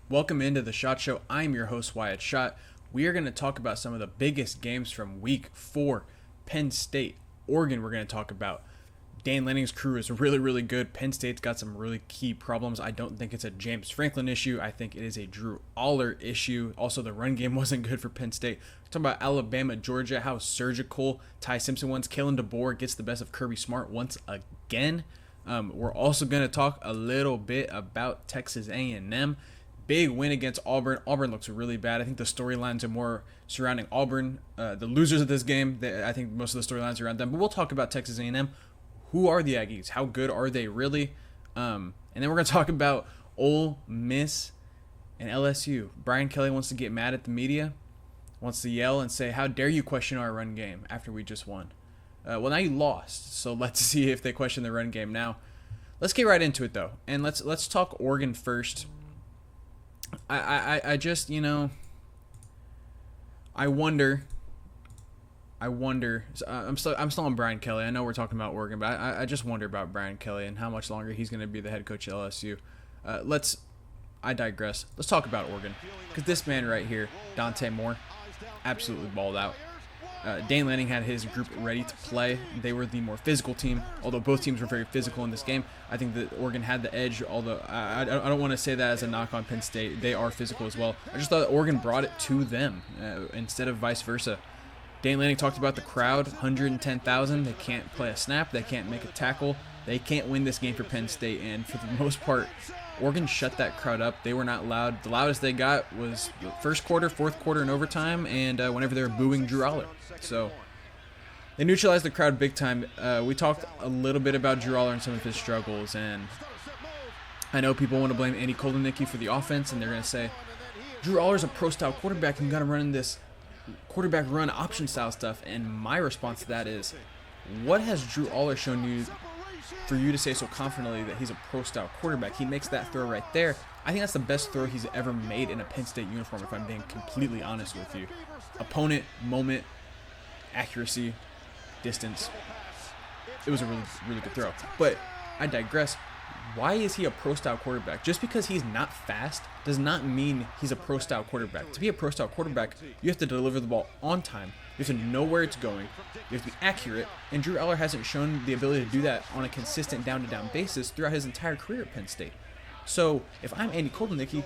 Welcome into the Shot Show. I'm your host, Wyatt Shot. We are going to talk about some of the biggest games from week 4. Penn State, Oregon, we're going to talk about. Dan Lanning's crew is really, really good. Penn State's got some really key problems. I don't think it's a James Franklin issue. I think it is a Drew Aller issue. Also, the run game wasn't good for Penn State. We're talking about Alabama, Georgia, how surgical Ty Simpson was. Kalen DeBoer gets the best of Kirby Smart once again. We're also going to talk a little bit about Texas A&M. Big win against Auburn. Auburn looks really bad. I think the storylines are more surrounding Auburn. The losers of this game, I think most of the storylines are around them. But we'll talk about Texas A&M. Who are the Aggies? How good are they really? And then we're going to talk about Ole Miss and LSU. Brian Kelly wants to get mad at the media, wants to yell and say, how dare you question our run game after we just won? Well, now you lost, so let's see if they question the run game now. Let's get right into it, though, and let's talk Oregon first. I just, I wonder. I'm still on Brian Kelly. I know we're talking about Oregon, but I just wonder about Brian Kelly and how much longer he's going to be the head coach at LSU. I digress. Let's talk about Oregon, because this man right here, Dante Moore, absolutely balled out. Dan Lanning had his group ready to play. They were the more physical team, although both teams were very physical in this game. I think that Oregon had the edge, although I don't want to say that as a knock on Penn State. They are physical as well. I just thought Oregon brought it to them instead of vice versa. Dan Lanning talked about the crowd, 110,000. They can't play a snap. They can't make a tackle. They can't win this game for Penn State, and for the most part, Oregon shut that crowd up. They were not loud. The loudest they got was the first quarter, fourth quarter, and overtime, and whenever they were booing Drew Aller. So they neutralized the crowd big time. We talked a little bit about Drew Aller and some of his struggles, and I know people want to blame Andy Koldenicki for the offense, and they're going to say, Drew Aller's a pro-style quarterback, and you got to run this quarterback run option style stuff. And my response to that is, what has Drew Aller shown you for you to say so confidently that he's a pro-style quarterback? He makes that throw right there. I think that's the best throw he's ever made in a Penn State uniform, if I'm being completely honest with you. Opponent, moment, accuracy, distance. It was a really, really good throw. But I digress. Why is he a pro-style quarterback? Just because he's not fast does not mean he's a pro-style quarterback. To be a pro-style quarterback, you have to deliver the ball on time. You have to know where it's going. You have to be accurate. And Drew Aller hasn't shown the ability to do that on a consistent down-to-down basis throughout his entire career at Penn State. So if I'm Andy Koldenicki,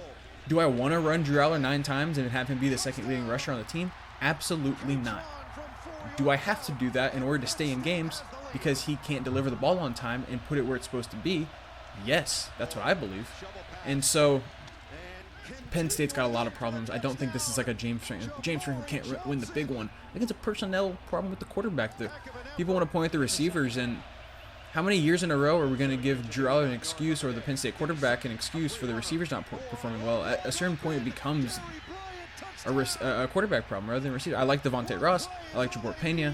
do I want to run Drew Aller 9 times and have him be the second leading rusher on the team? Absolutely not. Do I have to do that in order to stay in games because he can't deliver the ball on time and put it where it's supposed to be? Yes, that's what I believe. And so Penn State's got a lot of problems. I don't think this is like a James Franklin. James Franklin can't win the big one. I think it's a personnel problem with the quarterback. People want to point at the receivers, and how many years in a row are we going to give Drew Aller an excuse, or the Penn State quarterback an excuse for the receivers not performing well? At a certain point, it becomes a quarterback problem rather than a receiver. I like Devontae Ross. I like Jabor Pena.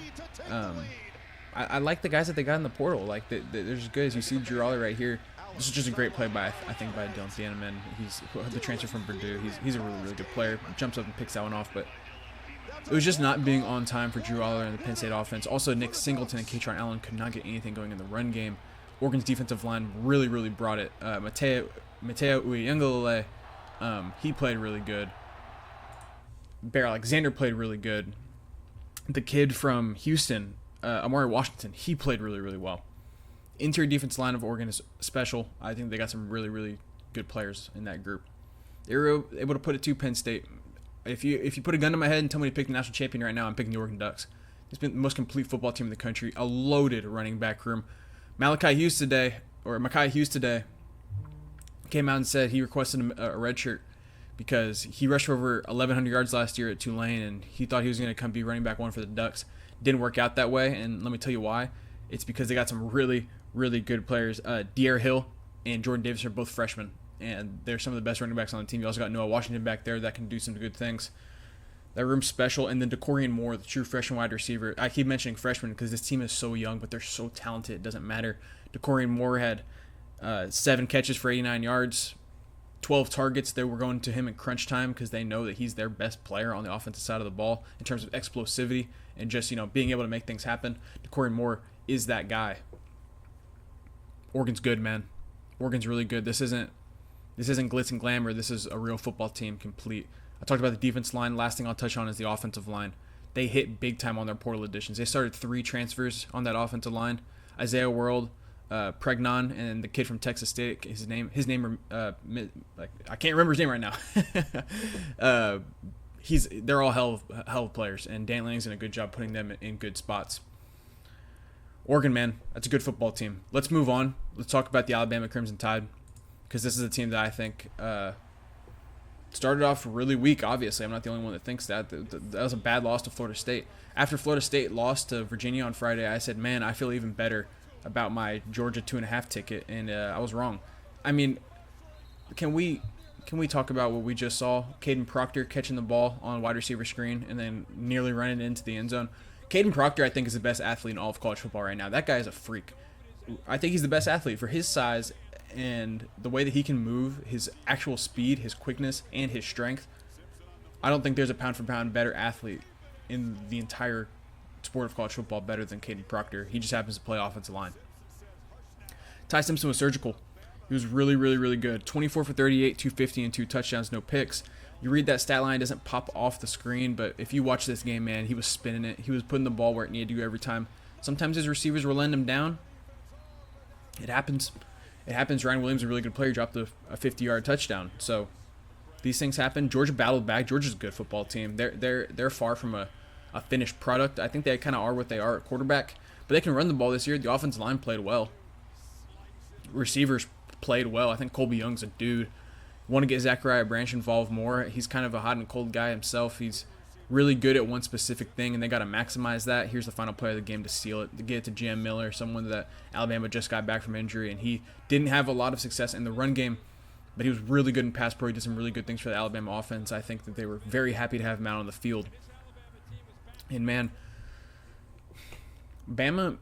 I like the guys that they got in the portal. Like they're as good as you see. Drew Aller right here. This is just a great play by, I think, by Dylan Thieneman. He's the transfer from Purdue. He's a really, really good player. Jumps up and picks that one off, but it was just not being on time for Drew Aller and the Penn State offense. Also, Nick Singleton and Katron Allen could not get anything going in the run game. Oregon's defensive line really, really brought it. Mateo Uyunglele, he played really good. Bear Alexander played really good. The kid from Houston, Amari Washington, he played really, really well. Interior defense line of Oregon is special. I think they got some really, really good players in that group. They were able to put it to Penn State. If you put a gun to my head and tell me to pick the national champion right now, I'm picking the Oregon Ducks. It's been the most complete football team in the country. A loaded running back room. Mackay Hughes today came out and said he requested a red shirt because he rushed for over 1,100 yards last year at Tulane, and he thought he was going to come be running back one for the Ducks. Didn't work out that way, and let me tell you why. It's because they got some really, really good players. De'Aaron Hill and Jordan Davis are both freshmen, and they're some of the best running backs on the team. You also got Noah Washington back there that can do some good things. That room's special. And then DeCorian Moore, the true freshman wide receiver. I keep mentioning freshmen because this team is so young, but they're so talented. It doesn't matter. DeCorian Moore had 7 catches for 89 yards, 12 targets. They were going to him in crunch time because they know that he's their best player on the offensive side of the ball in terms of explosivity and just, being able to make things happen. DeCorian Moore is that guy. Oregon's good, man. Oregon's really good. This isn't This isn't glitz and glamour. This is a real football team complete. I talked about the defense line. Last thing I'll touch on is the offensive line. They hit big time on their portal additions. They started 3 transfers on that offensive line. Isaiah World, Pregnon, and the kid from Texas State. His name, I can't remember his name right now. They're all hell of players, and Dan Lanning's done a good job putting them in good spots. Oregon, man, that's a good football team. Let's move on. Let's talk about the Alabama Crimson Tide, because this is a team that I think started off really weak. Obviously, I'm not the only one that thinks that. That was a bad loss to Florida State. After Florida State lost to Virginia on Friday, I said, man, I feel even better about my Georgia 2.5 ticket, and I was wrong. I mean, can we talk about what we just saw? Caden Proctor catching the ball on wide receiver screen and then nearly running into the end zone. Caden Proctor, I think, is the best athlete in all of college football right now. That guy is a freak. I think he's the best athlete for his size and the way that he can move, his actual speed, his quickness, and his strength. I don't think there's a pound-for-pound better athlete in the entire sport of college football better than Caden Proctor. He just happens to play offensive line. Ty Simpson was surgical. He was really, really, really good. 24 for 38, 250, and 2 touchdowns, no picks. You read that stat line, it doesn't pop off the screen, but if you watch this game, man, he was spinning it. He was putting the ball where it needed to go every time. Sometimes his receivers were letting him down. It happens. It happens. Ryan Williams, a really good player, dropped a 50-yard touchdown. So these things happen. Georgia battled back. Georgia's a good football team. They're far from a finished product. I think they kind of are what they are at quarterback, but they can run the ball this year. The offensive line played well. Receivers played well. I think Colby Young's a dude. Want to get Zachariah Branch involved more. He's kind of a hot and cold guy himself. He's really good at one specific thing, and they got to maximize that. Here's the final play of the game to seal it, to get it to Jam Miller, someone that Alabama just got back from injury, and he didn't have a lot of success in the run game, but he was really good in pass pro. He did some really good things for the Alabama offense. I think that they were very happy to have him out on the field. And, man, Bama's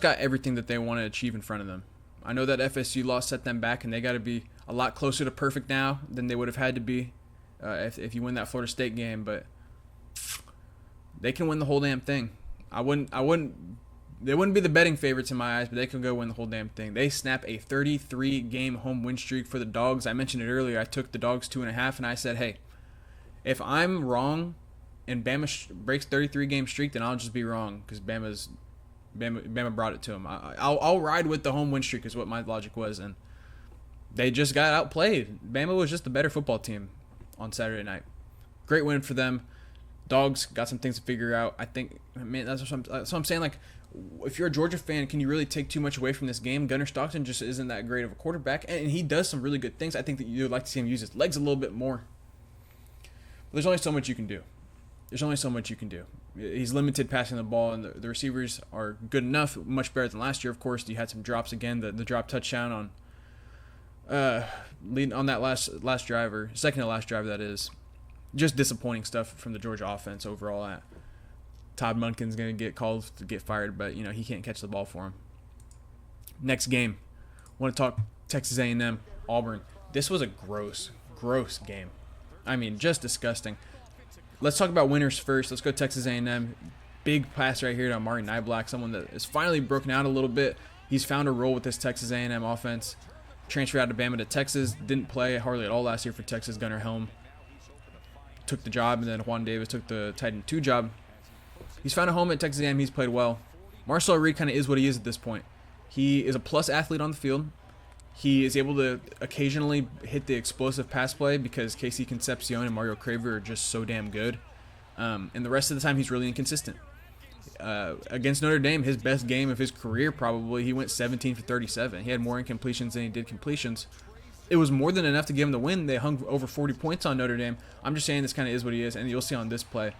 got everything that they want to achieve in front of them. I know that FSU loss set them back, and they got to be a lot closer to perfect now than they would have had to be if you win that Florida State game. But they can win the whole damn thing. They wouldn't be the betting favorites in my eyes, but they can go win the whole damn thing. They snap a 33-game home win streak for the Dogs. I mentioned it earlier. I took the Dogs 2.5, and I said, hey, if I'm wrong and Bama breaks 33-game streak, then I'll just be wrong because Bama brought it to him. I'll ride with the home win streak is what my logic was, and they just got outplayed. Bama was just the better football team on Saturday night. Great win for them. Dogs got some things to figure out. I think, man, that's what I'm saying. Like, if you're a Georgia fan, can you really take too much away from this game? Gunnar Stockton just isn't that great of a quarterback, and he does some really good things. I think that you'd like to see him use his legs a little bit more. But there's only so much you can do. He's limited passing the ball, and the receivers are good enough, much better than last year. Of course, you had some drops again. The drop touchdown leading on that last drive, or second to last drive, that is. Just disappointing stuff from the Georgia offense overall. Todd Monken's going to get called to get fired, but he can't catch the ball for him. Next game, want to talk Texas A&M, Auburn. This was a gross game. I mean, just disgusting. Let's talk about winners first. Let's go Texas A&M. Big pass right here to Amari Niblack, someone that is finally broken out a little bit. He's found a role with this Texas A&M offense. Transferred out of Bama to Texas. Didn't play hardly at all last year for Texas. Gunnar Helm took the job, and then Juan Davis took the tight end 2 job. He's found a home at Texas A&M. He's played well. Marcel Reed kind of is what he is at this point. He is a plus athlete on the field. He is able to occasionally hit the explosive pass play because Casey Concepcion and Mario Craver are just so damn good. And the rest of the time, he's really inconsistent. Against Notre Dame, his best game of his career probably, he went 17 for 37. He had more incompletions than he did completions. It was more than enough to give him the win. They hung over 40 points on Notre Dame. I'm just saying this kind of is what he is, and you'll see on this play.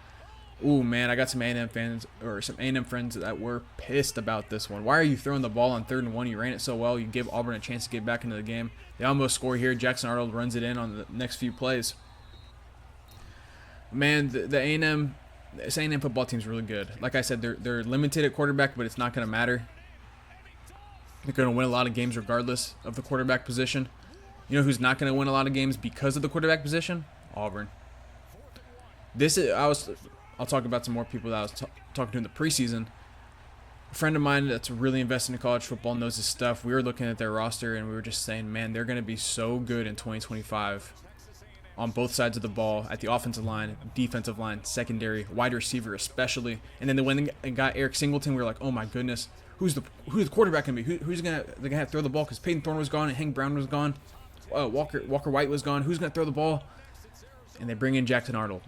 Ooh, man, I got some A&M fans or some A&M friends that were pissed about this one. Why are you throwing the ball on 3rd and 1? You ran it so well. You give Auburn a chance to get back into the game. They almost score here. Jackson Arnold runs it in on the next few plays. Man, the A&M football team is really good. Like I said, they're limited at quarterback, but it's not going to matter. They're going to win a lot of games regardless of the quarterback position. You know who's not going to win a lot of games because of the quarterback position? Auburn. I'll talk about some more people that I was talking to in the preseason. A friend of mine that's really invested in college football knows his stuff. We were looking at their roster and we were just saying, man, they're going to be so good in 2025 on both sides of the ball, at the offensive line, defensive line, secondary, wide receiver especially. And then when they got Eric Singleton, we were like, oh my goodness, who's the quarterback going to be? Who's going to have to throw the ball? Because Peyton Thorne was gone and Hank Brown was gone. Walker White was gone. Who's going to throw the ball? And they bring in Jackson Arnold.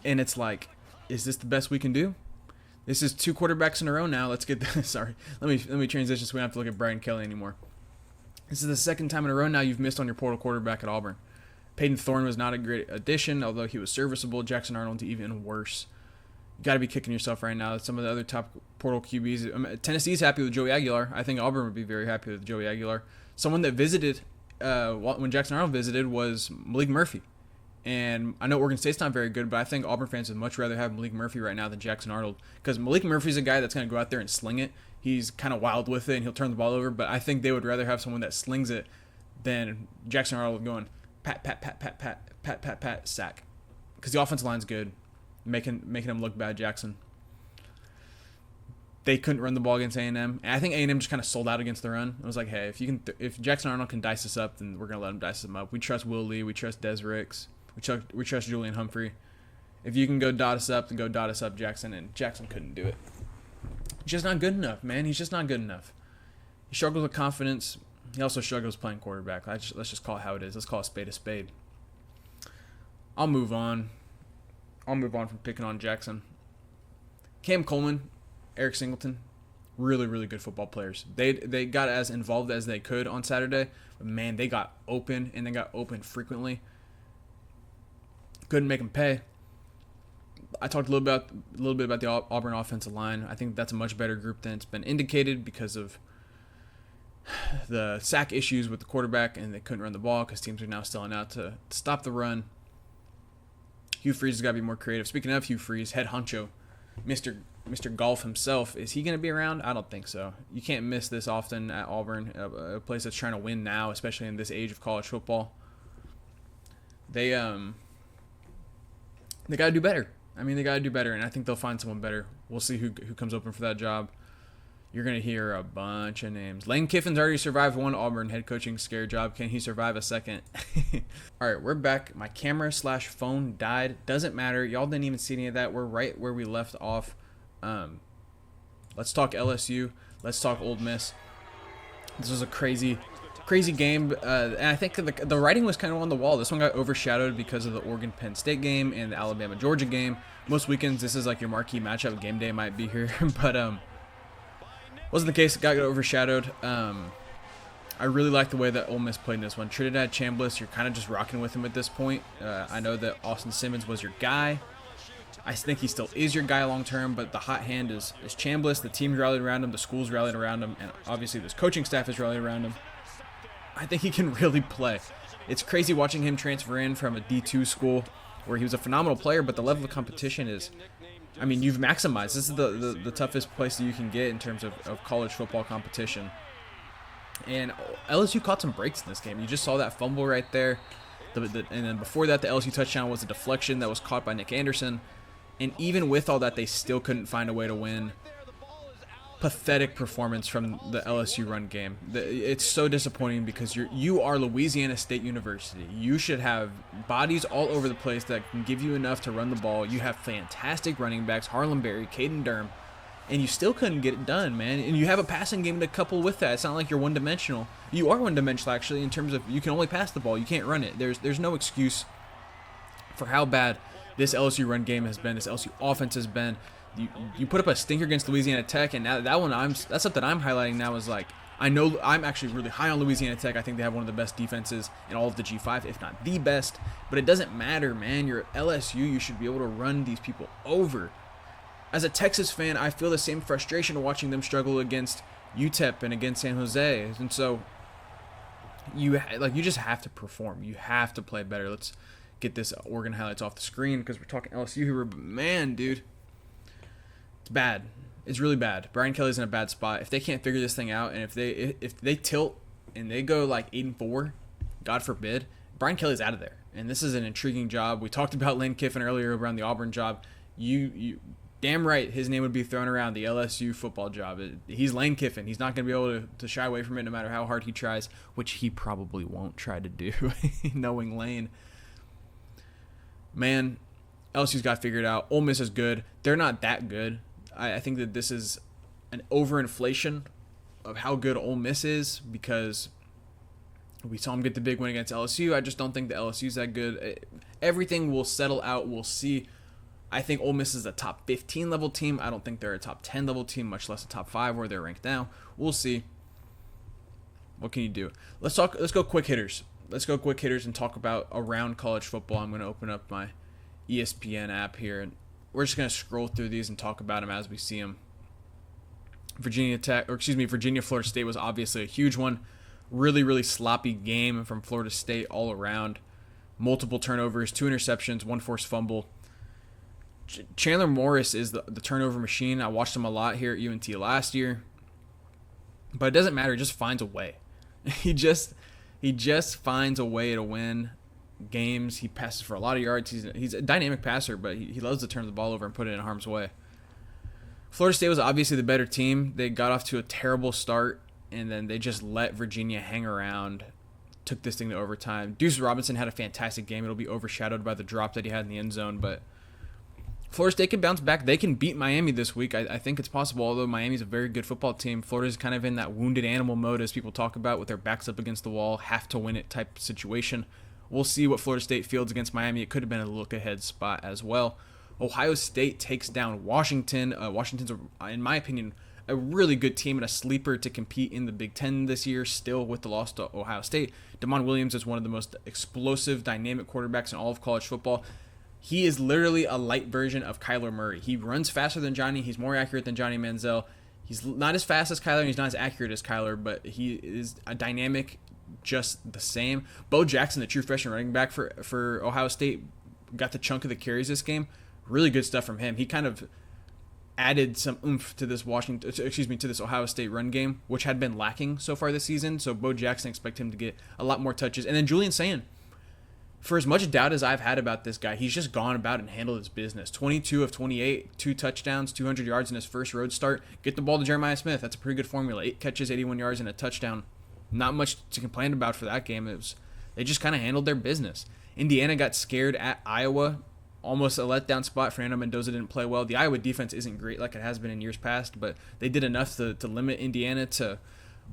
And it's like, is this the best we can do? This is 2 quarterbacks in a row now. Let's get this. Sorry. Let me transition so we don't have to look at Brian Kelly anymore. This is the 2nd time in a row now you've missed on your portal quarterback at Auburn. Peyton Thorne was not a great addition, although he was serviceable. Jackson Arnold even worse. You got to be kicking yourself right now. Some of the other top portal QBs. Tennessee's happy with Joey Aguilar. I think Auburn would be very happy with Joey Aguilar. Someone that visited when Jackson Arnold visited was Malik Murphy. And I know Oregon State's not very good, but I think Auburn fans would much rather have Malik Murphy right now than Jackson Arnold. Because Malik Murphy's a guy that's going to go out there and sling it. He's kind of wild with it, and he'll turn the ball over. But I think they would rather have someone that slings it than Jackson Arnold going pat, pat, pat, pat, pat, pat, pat, pat, sack. Because the offensive line's good, making him look bad, Jackson. They couldn't run the ball against A&M. And I think A&M just kind of sold out against the run. It was like, hey, if Jackson Arnold can dice us up, then we're going to let him dice them up. We trust Will Lee. We trust Des Ricks. We trust Julian Humphrey. If you can go dot us up, then go dot us up, Jackson. And Jackson couldn't do it. He's just not good enough, man. He's just not good enough. He struggles with confidence. He also struggles playing quarterback. Let's just call it how it is. Let's call a spade a spade. I'll move on. From picking on Jackson. Cam Coleman, Eric Singleton, really, really good football players. They got as involved as they could on Saturday. But, man, they got open, and they got open frequently. Couldn't make them pay. I talked a little bit about the Auburn offensive line. I think that's a much better group than it's been indicated because of the sack issues with the quarterback, and they couldn't run the ball because teams are now selling out to stop the run. Hugh Freeze has got to be more creative. Speaking of Hugh Freeze, head honcho, Mr. Golf himself, is he going to be around? I don't think so. You can't miss this often at Auburn, a place that's trying to win now, especially in this age of college football. They got to do better. They got to do better, and I think they'll find someone better. We'll see who comes open for that job. You're going to hear a bunch of names. Lane Kiffin's already survived one Auburn head coaching scare job. Can he survive a second? All right, we're back. My camera/phone died. Doesn't matter. Y'all didn't even see any of that. We're right where we left off. Let's talk LSU. Let's talk Ole Miss. This was a crazy game, and I think the writing was kind of on the wall. This one got overshadowed because of the Oregon-Penn State game and the Alabama-Georgia game. Most weekends, this is like your marquee matchup. Game day might be here, but wasn't the case. It got overshadowed. I really like the way that Ole Miss played in this one. Trinidad Chambliss, you're kind of just rocking with him at this point. I know that Austin Simmons was your guy. I think he still is your guy long term, but the hot hand is Chambliss. The team's rallied around him, the school's rallied around him, and obviously this coaching staff is rallied around him. I think he can really play. It's crazy watching him transfer in from a D2 school where he was a phenomenal player, but the level of competition is, you've maximized. This is the toughest place that you can get in terms of college football competition. And LSU caught some breaks in this game. You just saw that fumble right there. And then before that, the LSU touchdown was a deflection that was caught by Nick Anderson. And even with all that, they still couldn't find a way to win. Pathetic performance from the LSU run game. It's so disappointing because you are Louisiana State University. You should have bodies all over the place that can give you enough to run the ball. You have fantastic running backs, Harlan Berry, Caden Durham, and you still couldn't get it done, man. And you have a passing game to couple with that. It's not like you're one-dimensional. You are one-dimensional, actually, in terms of you can only pass the ball. You can't run it. There's no excuse for how bad this LSU run game has been, this LSU offense has been. You put up a stinker against Louisiana Tech, and now that's something I'm highlighting now is like, I know I'm actually really high on Louisiana Tech. I think they have one of the best defenses in all of the G5, if not the best. But it doesn't matter, man. You're at LSU. You should be able to run these people over. As a Texas fan, I feel the same frustration watching them struggle against UTEP and against San Jose. And so you just have to perform. You have to play better. Let's get this Oregon highlights off the screen because we're talking LSU here. But man, dude. It's bad. It's really bad. Brian Kelly's in a bad spot. If they can't figure this thing out, and if they tilt and they go like 8-4, God forbid, Brian Kelly's out of there. And this is an intriguing job. We talked about Lane Kiffin earlier around the Auburn job. damn right his name would be thrown around, the LSU football job. He's Lane Kiffin. He's not going to be able to shy away from it no matter how hard he tries, which he probably won't try to do, knowing Lane. Man, LSU's got figured out. Ole Miss is good. They're not that good. I think that this is an overinflation of how good Ole Miss is because we saw them get the big win against LSU. I just don't think the LSU's that good. Everything will settle out. We'll see. I think Ole Miss is a top 15 level team. I don't think they're a top 10 level team, much less a top 5 where they're ranked now. We'll see. What can you do? Let's go quick hitters. Let's go quick hitters and talk about around college football. I'm going to open up my ESPN app here, and we're just going to scroll through these and talk about them as we see them. Virginia, Florida State was obviously a huge one. Really, really sloppy game from Florida State all around. Multiple turnovers, 2 interceptions, 1 forced fumble. Chandler Morris is the turnover machine. I watched him a lot here at UNT last year. But it doesn't matter. He just finds a way. He just finds a way to win games. He passes for a lot of yards. He's a dynamic passer, but he loves to turn the ball over and put it in harm's way. Florida State was obviously the better team. They got off to a terrible start, and then they just let Virginia hang around, took this thing to overtime. Deuce Robinson had a fantastic game. It'll be overshadowed by the drop that he had in the end zone, but Florida State can bounce back. They can beat Miami this week. I think it's possible, although Miami's a very good football team. Florida's kind of in that wounded animal mode, as people talk about, with their backs up against the wall, have to win it type situation. We'll see what Florida State fields against Miami. It could have been a look-ahead spot as well. Ohio State takes down Washington. Washington's, in my opinion, a really good team and a sleeper to compete in the Big Ten this year, still with the loss to Ohio State. Damon Williams is one of the most explosive, dynamic quarterbacks in all of college football. He is literally a light version of Kyler Murray. He runs faster than Johnny. He's more accurate than Johnny Manziel. He's not as fast as Kyler, and he's not as accurate as Kyler, but he is a dynamic just the same. Bo Jackson, the true freshman running back for Ohio State, got the chunk of the carries this game. Really good stuff from him. He kind of added some oomph to this to this Ohio State run game, which had been lacking so far this season. So Bo Jackson, expect him to get a lot more touches. And then Julian Sayin, for as much doubt as I've had about this guy, he's just gone about and handled his business. 22 of 28, 2 touchdowns, 200 yards in his first road start. Get the ball to Jeremiah Smith. That's a pretty good formula. 8 catches, 81 yards, and a touchdown. Not much to complain about for that game. They just kind of handled their business. Indiana got scared at Iowa. Almost a letdown spot. Fernando Mendoza didn't play well. The Iowa defense isn't great like it has been in years past, but they did enough to limit Indiana to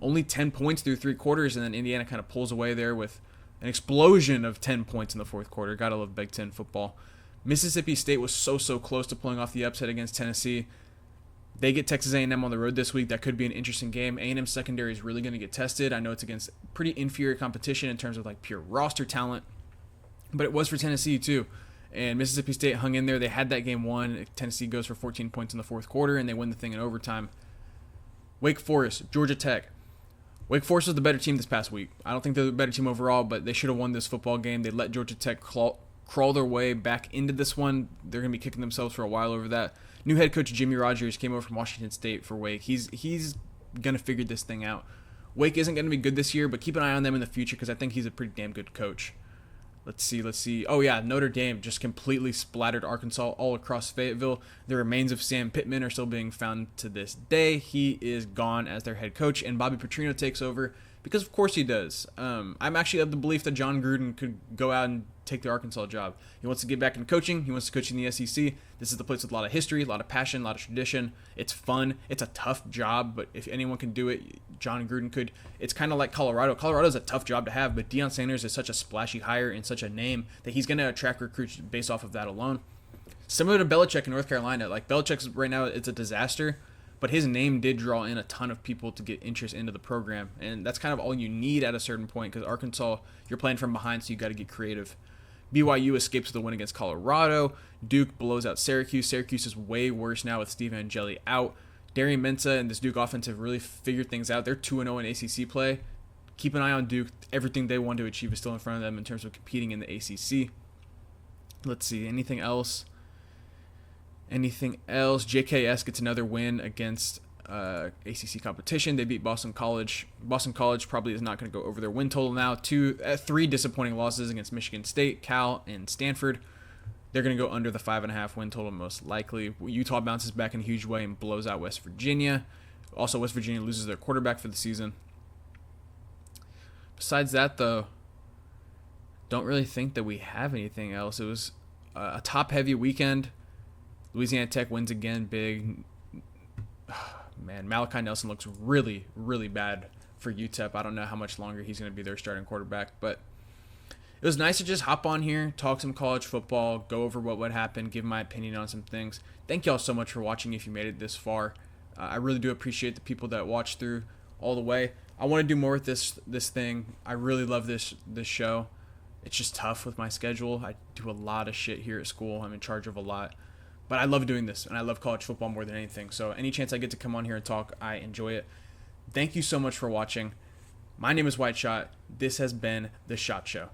only 10 points through 3 quarters, and then Indiana kind of pulls away there with an explosion of 10 points in the fourth quarter. Gotta love Big Ten football. Mississippi State was so close to pulling off the upset against Tennessee. They get Texas A&M on the road this week. That could be an interesting game. A&M secondary is really going to get tested. I know it's against pretty inferior competition in terms of like pure roster talent, but it was for Tennessee too. And Mississippi State hung in there. They had that game won. Tennessee goes for 14 points in the fourth quarter, and they win the thing in overtime. Wake Forest, Georgia Tech. Wake Forest was the better team this past week. I don't think they're the better team overall, but they should have won this football game. They let Georgia Tech crawl their way back into this one. They're going to be kicking themselves for a while over that. New head coach Jimmy Rogers came over from Washington State for Wake. He's going to figure this thing out. Wake isn't going to be good this year, but keep an eye on them in the future because I think he's a pretty damn good coach. Let's see. Oh, yeah, Notre Dame just completely splattered Arkansas all across Fayetteville. The remains of Sam Pittman are still being found to this day. He is gone as their head coach, and Bobby Petrino takes over because, of course, he does. I'm actually of the belief that John Gruden could go out and take the Arkansas job. He wants to get back in coaching. He wants to coach in the SEC. This is the place with a lot of history, a lot of passion, a lot of tradition. It's fun. It's a tough job, but if anyone can do it, John Gruden could. It's kind of like Colorado. Colorado's a tough job to have, but Deion Sanders is such a splashy hire and such a name that he's going to attract recruits based off of that alone. Similar to Belichick in North Carolina. Like Belichick's right now, it's a disaster, but his name did draw in a ton of people to get interest into the program, and that's kind of all you need at a certain point because Arkansas, you're playing from behind, so you got to get creative. BYU escapes with a win against Colorado. Duke blows out Syracuse. Syracuse is way worse now with Steve Angeli out. Darian Mensah and this Duke offense have really figured things out. They're 2-0 in ACC play. Keep an eye on Duke. Everything they want to achieve is still in front of them in terms of competing in the ACC. Let's see. Anything else? JKS gets another win against ACC competition. They beat Boston College. Boston College probably is not going to go over their win total now. 3 disappointing losses against Michigan State, Cal, and Stanford. They're going to go under the 5.5 win total most likely. Utah bounces back in a huge way and blows out West Virginia. Also, West Virginia loses their quarterback for the season. Besides that, though, don't really think that we have anything else. It was a top-heavy weekend. Louisiana Tech wins again big. Man, Malachi Nelson looks really, really bad for UTEP. I don't know how much longer he's going to be their starting quarterback, but it was nice to just hop on here, talk some college football, go over what would happen, give my opinion on some things. Thank y'all so much for watching if you made it this far. I really do appreciate the people that watched through all the way. I want to do more with this thing. I really love this show. It's just tough with my schedule. I do a lot of shit here at school. I'm in charge of a lot. But I love doing this, and I love college football more than anything. So any chance I get to come on here and talk, I enjoy it. Thank you so much for watching. My name is White Shot. This has been The Shot Show.